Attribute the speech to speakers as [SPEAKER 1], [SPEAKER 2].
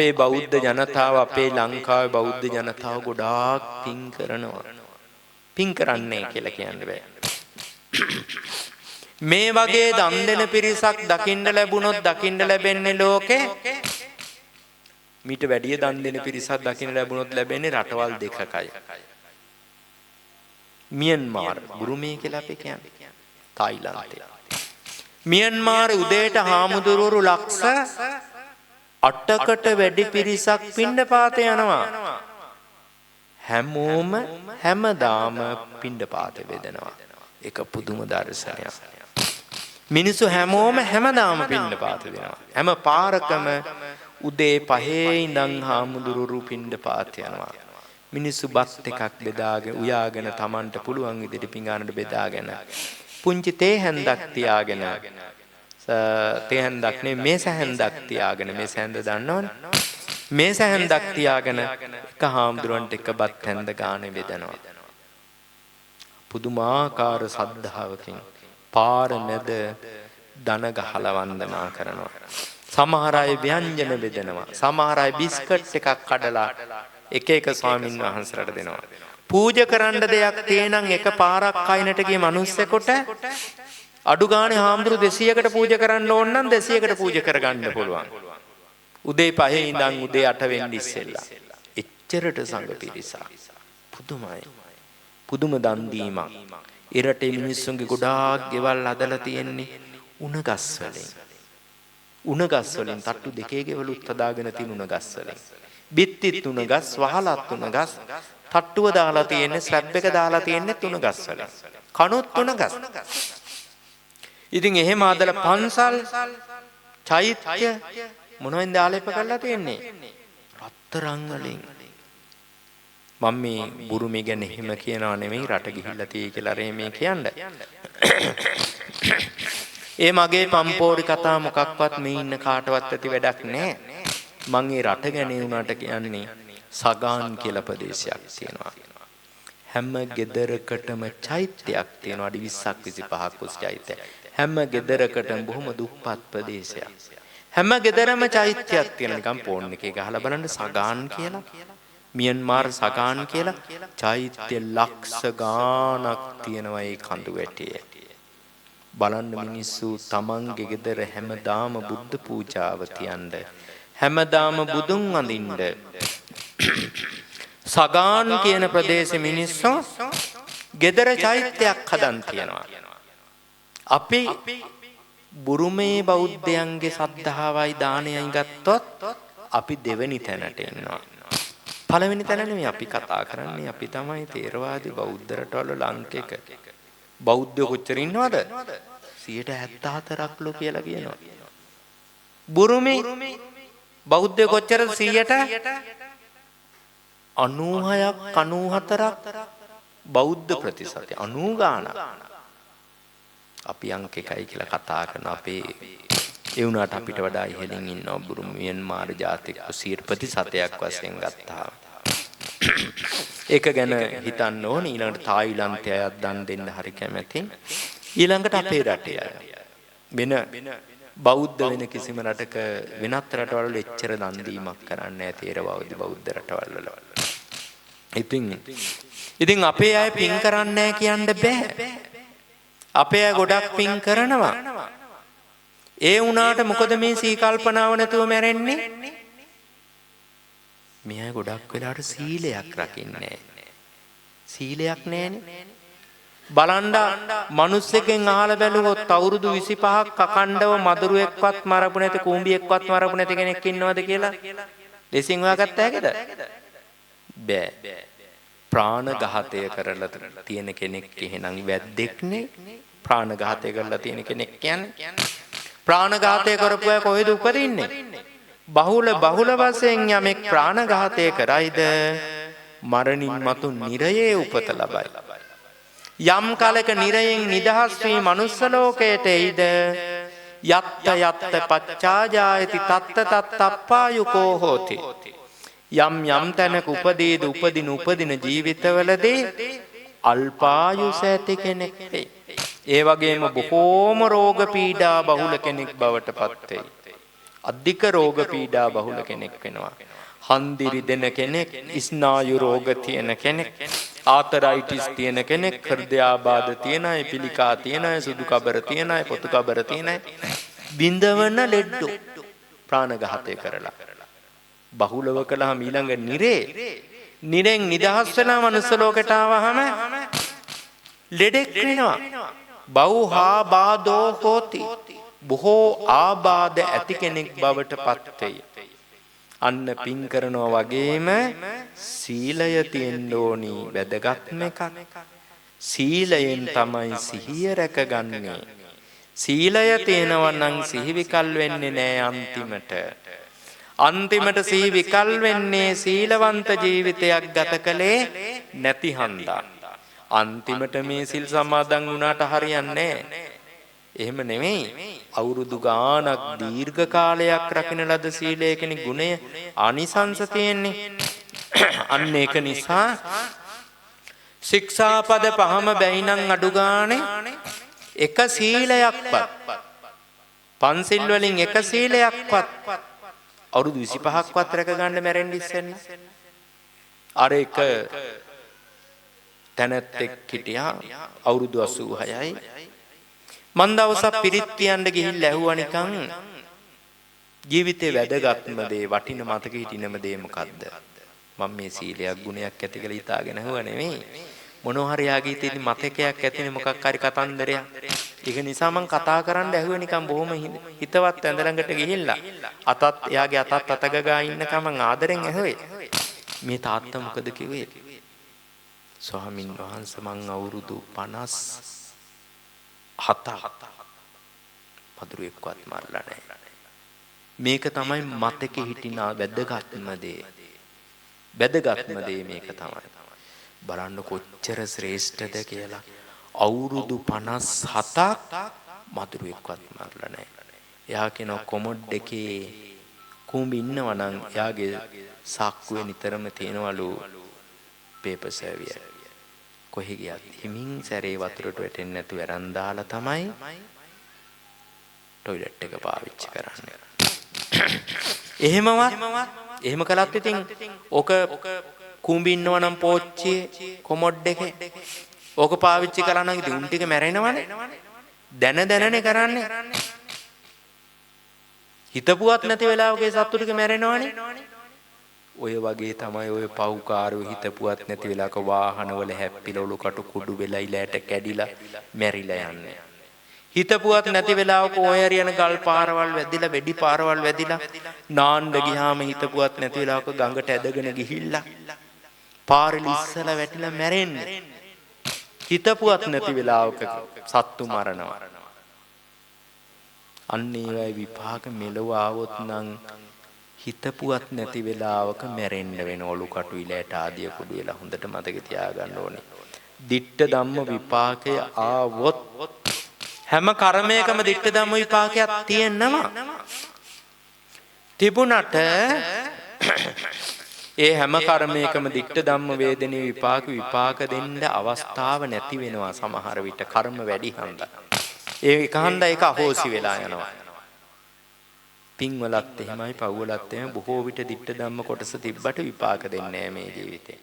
[SPEAKER 1] අපේ බෞද්ධ ජනතාව අපේ ලංකාවේ බෞද්ධ ජනතාව ගොඩාක් පින් කරනවා. පින් කරන්නේ කියලා කියන්න බෑ. මේ වගේ දන් දෙන පිරිසක් දකින්න ලැබුණොත් දකින්න ලැබෙන්නේ ලෝකේ මීට වැඩිය දන් දෙන පිරිසක් දකින්න ලැබුණොත් ලැබෙන්නේ රටවල් දෙකකයි. මියන්මාර් බුරුමේ කියලා අපි කියන්නේ. තායිලන්තේ. මියන්මාර් උදේට හාමුදුරුවෝ ලක්ෂ 8කට වැඩි පිරිසක් පිණ්ඩපාතේ යනවා. හැමෝම හැමදාම පිණ්ඩපාතේ වේදෙනවා. ඒක පුදුම දර්ශනයක්. මිනිස්සු හැමෝම හැමදාම පිණ්ඩපාතේ දෙනවා. හැම පාරකම උදේ 5 ඉඳන් හාමුදුරුවෝ පිණ්ඩපාතේ යනවා. මිනිස්සු බත් එකක් බෙදාගෙන උයාගෙන Tamanට පුළුවන් විදිහට පිඟානට බෙදාගෙන පුංචි තේ හැන්දක් තියාගෙන තේ හැන්දක් නේ මේස හැන්දක් තියාගෙන මේස හැන්ද දන්නවනේ මේස හැන්දක් තියාගෙන එක හාමුදුරන්ට එක බත් හැන්ද ගානේ බෙදනවා. පුදුමාකාර සද්ධාවකින් පාර මැද දන ගහලා වන්දනා කරනවා. සමහර අය ව්‍යංජන බෙදනවා. සමහර අය බිස්කට් එකක් කඩලා එක එක ස්වාමින් වහන්සේලාට දෙනවා. පූජා කරන්න දෙයක් තේනම් එක පාරක් කයින්ට ගිය මිනිස්සෙකුට අඩු ගානේ හාමුදුරු 200කට පූජා කරන්න ඕන නම් 200කට පූජා කරගන්න පුළුවන්. උදේ 5 ඉඳන් උදේ 8 වෙන්න ඉස්සෙල්ලා. එච්චරට සංඝ පිරිසක්. පුදුමයි. පුදුම දන් දීමක්. ඉරටේ මිනිස්සුන්ගේ ගොඩාක් ගෙවල් හදලා තියෙන්නේ උණ ගස් වලින්. උණ ගස් වලින් තට්ටු දෙකේ ගෙවලුත් හදාගෙන තියෙන උණ ගස් වලින්. බිත්තිත් උණ ගස් වහලත් උණ ගස් තට්ටුව දාලා තියෙන්නේ ස්ලැබ් එක දාලා තියෙන්නේ උණ ගස් වලින්. කණුත් උණ ගස්. ඉතින් එහෙම ආදලා පන්සල් චෛත්‍ය මොනවෙන්ද ආලේප කරලා තියෙන්නේ? රත්තරන් වලින්. මම මේ බුරුමේ ගැන එහෙම කියනවා නෙමෙයි රට ගිහිල්ලා තියෙයි කියලා අර මේ කියන්නේ. ඒ මගේ පම්පෝරි කතා මොකක්වත් මේ ඉන්න කාටවත් ඇති වැඩක් නැහැ. මම ඒ රට ගැන උනාට කියන්නේ සගාන් කියලා ප්‍රදේශයක් තියෙනවා. හැම ගෙදරකටම චෛත්‍යයක් තියෙනවා. අඩි 20ක් 25ක් උස් චෛත්‍ය. හැම ගෙදරකටම බොහොම දුප්පත් ප්‍රදේශයක්. හැම ගෙදරම චෛත්‍යයක් තියෙනවා. නිකන් ෆෝන් එකේ ගහලා බලන්න සගාන් කියලා. මියන්මාර් සගාන් කියලා චෛත්‍ය ලක්ෂ ගාණක් තියෙනවා ඒ කඳු වැටියේ. බලන්න මිනිස්සු තමන්ගේ ගෙදර හැමදාම බුද්ධ පූජාව තියන්න හැමදාම බුදුන් වඳින්න සගාන් කියන ප්‍රදේශේ මිනිස්සු ගෙදර චෛත්‍යයක් හදන් තියනවා. අපි බුරුමේ බෞද්ධයන්ගේ සද්ධාවයි දානයයි ගත්තොත් අපි දෙවෙනි තැනට එනවා. පළවෙනි තැන නෙමෙයි අපි කතා කරන්නේ. අපි තමයි තේරවාදී බෞද්ධ රටවල ලංකේක. බෞද්ධ කොච්චර ඉන්නවද? 74%ක්ලු කියලා කියනවා. බුරුමේ බෞද්ධ කොච්චර 96ක් 94ක් බෞද්ධ ප්‍රතිශතය 90 ගාණක්. අපි අංක 1යි කියලා කතා කරන අපේ ඒ වුණාට අපිට වඩා ඉහළින් ඉන්නවා බුරුම මියන්මාර් ජාතික 100%ක් වශයෙන් ගත්තා. ඒක ගැන හිතන්න ඕනේ. ඊළඟට තායිලන්තය අයත් දන් දෙන්න හරි කැමැති. ඊළඟට අපේ රටේ අය වෙන බෞද්ධ වෙන කිසිම රටක වෙනත් රටවල එච්චර දන් දීමක් කරන්නේ නැහැ තේරවාදී බෞද්ධ රටවල් වල. ඉතින් අපේ අය පින් කරන්නේ නැහැ කියන්න බෑ. අපේ අය ගොඩක් පින් කරනවා. ඒ වුණාට මොකද මේ සීකල්පනාව නැතුව මැරෙන්නේ? මේ අය ගොඩක් වෙලාවට සීලයක් රකින්නේ නැහැ. සීලයක් නැහැනේ. බලන්න මිනිස්සෙක්ගෙන් අහලා බැලුවොත් අවුරුදු 25ක් අකණ්ඩව මදුරුවෙක්වත් මරපු නැති කුඹියෙක්වත් මරපු නැති කෙනෙක් ඉන්නවද කියලා ලෙසින් හොයාගත්ත හැකිද? බෑ. ප්‍රාණඝාතය කරලා තියෙන කෙනෙක් එහෙනම් වැද්දෙක් නේ. ප්‍රාණඝාතය කරලා තියෙන කෙනෙක් කියන්නේ ප්‍රාණඝාතය කරපු අය කොහෙද උපදින්නේ? බහුල වශයෙන් යමෙක් ප්‍රාණඝාතය කරයිද මරණින් මතු නිරයේ උපත ලබයි. යම් කාලයක නිරයෙන් නිදහස් වී මනුස්ස ලෝකයට එයිද යත්ත පච්චාජායති තත්ත තත්තප්පායුකෝ හෝති. යම් තැනක උපදින ජීවිතවලදී අල්පායුෂ ඇති කෙනෙක් වෙයි. ඒ වගේම බොහෝම රෝග පීඩා බහුල කෙනෙක් බවට පත් වෙයි. අධික රෝග පීඩා බහුල කෙනෙක් වෙනවා. හන්දිරි දෙන කෙනෙක්, ස්නායු රෝග තියෙන කෙනෙක්, ආතරයිටිස් තියෙන කෙනෙක්, හෘදයාබාධ තියෙන අය, පිළිකා තියෙන අය, සුදු කබර තියෙන අය, පොතු කබර තියෙන අය, බිඳවන ලෙඩ්ඩු ප්‍රාණඝාතය කරලා බහුලව කළාම ඊළඟ නිරෙන් නිදහස් වෙලා මනුස්ස ලෝකයට ආවහම ලෙඩෙක් වෙනවා. බෞහා බාධෝ හෝති. බොහෝ ආබාධ ඇති කෙනෙක් බවට පත් වෙයි. අන්න පින් කරනවා වගේම සීලය තියෙන්න ඕනි වැදගත්ම එකක්. සීලයෙන් තමයි සිහිය රැකගන්නේ. සීලය තියෙනවා නම් සිහි විකල් වෙන්නේ නැහැ අන්තිමට. අන්තිමට සිහි විකල් වෙන්නේ සීලවන්ත ජීවිතයක් ගත කළේ නැති හන්දා. අන්තිමට මේ සිල් සමාදන් වුණාට හරියන්නේ නැහැ. එහෙම නෙමෙයි. අවුරුදු ගාණක් දීර්ඝ කාලයක් රකින්න ලද සීලයකනේ ගුණය ආනිසංස තියෙන්නේ. අන්න ඒක නිසා ශික්ෂාපද පහම බැයි නම් අඩු ගානේ එක සීලයක්වත් පන්සිල් වලින් එක සීලයක්වත් අවුරුදු 25ක්වත් රැක ගන්න මැරෙන්න ඉස්සෙන්න. අර එක තැනැත්තෙක් හිටියා අවුරුදු 86යි. මන් දවසක් පිරිත් කියන්න ගිහිල්ලා ඇහුවා නිකන් ජීවිතේ වැදගත්ම දේ වටින මතක හිටිනම දේ මොකද්ද? මම මේ සීලයක් ගුණයක් ඇති කියලා හිතාගෙන ඇහුවා නෙමෙයි. මොනවා හරි යාගේ තියෙන මතකයක් ඇතිනේ මොකක් හරි කතන්දරයක්. ඒක නිසා මම කතා කරන්න ඇහුවේ නිකන් බොහොම හිතවත් ඇඳ ළඟට ගිහිල්ලා අතත් එයාගේ අතත් අතගගා ඉන්නකම ආදරෙන් ඇහුවේ. මේ තාත්තා මොකද කිව්වේ? ස්වාමින් වහන්සේ මං අවුරුදු 57 පදුරුවෙක්වත් මරලා නැහැ. මේක තමයි මතකෙ හිටින වැදගත්ම දේ. වැදගත්ම දේ මේක තමයි. බලන්න කොච්චර ශ්‍රේෂ්ඨද කියලා. අවුරුදු 57ක් මදුරුවෙක්වත් මරලා නැහැ. එයා කියන කොමොඩ් එකේ කුඹ ඉන්නවා නම් එයාගේ සාක්කුවේ නිතරම තියෙනවලු පේපර් සර්වියර්. කොහේ ගියත් හිමින් සැරේ වතුරට වැටෙන්නේ නැතුව අරන් දාලා තමයි টয়ලට් එක පාවිච්චි කරන්නේ. එහෙම කළත් ඉතින් ඕක කුඹි ඉන්නවා නම් පෝච්චියේ කොමොඩ් එකේ ඕක පාවිච්චි කරා නම් ඉතින් උන් ටික මැරෙනවනේ. දැනනේ කරන්නේ. හිතපුවත් නැති වෙලාවකේ සත්තු ටික මැරෙනවනේ. ඔය වගේ තමයි ඔය පව්කාරයෝ හිතපුවත් නැති වෙලාවක වාහනවල හැප්පිලා ඔලු කටු කුඩු වෙලා ඉලයට කැඩිලා මැරිලා යන්නේ. හිතපුවත් නැති වෙලාවක ඔය හරියන ගල් පාරවල් වැදිලා වෙඩි පාරවල් වැදිලා නාන්න ගියාම හිතපුවත් නැති වෙලාවක ගඟට ඇදගෙන ගිහිල්ලා පාරේ ඉස්සලා වැටිලා මැරෙන්නේ. හිතපුවත් නැති වෙලාවක සත්තු මරනවා. අන්න ඒවයි විපාක මෙලව ආවොත් නම් හිතපුවත් නැති වෙලාවක මැරෙන්න වෙන ඔලු කටු ඉලයට ආදිය කුඩු වෙලා හොඳට මතක තියාගන්න ඕනේ. ditta dhamma විපාකය ආවොත් හැම කර්මයකම ditta dhamma විපාකයක් තියෙනවා. තිබුණට ඒ හැම කර්මයකම ditta dhamma වේදනේ විපාක දෙන්න අවස්ථාව නැති වෙනවා සමහර විට කර්ම වැඩි හන්දා. ඒක හන්දා ඒක අහෝසි වෙලා යනවා. පින් වලත් එහෙමයි පව් වලත් එහෙම බොහෝ විට ditta dhamma කොටස තිබ්බට විපාක දෙන්නේ නැහැ මේ ජීවිතේ.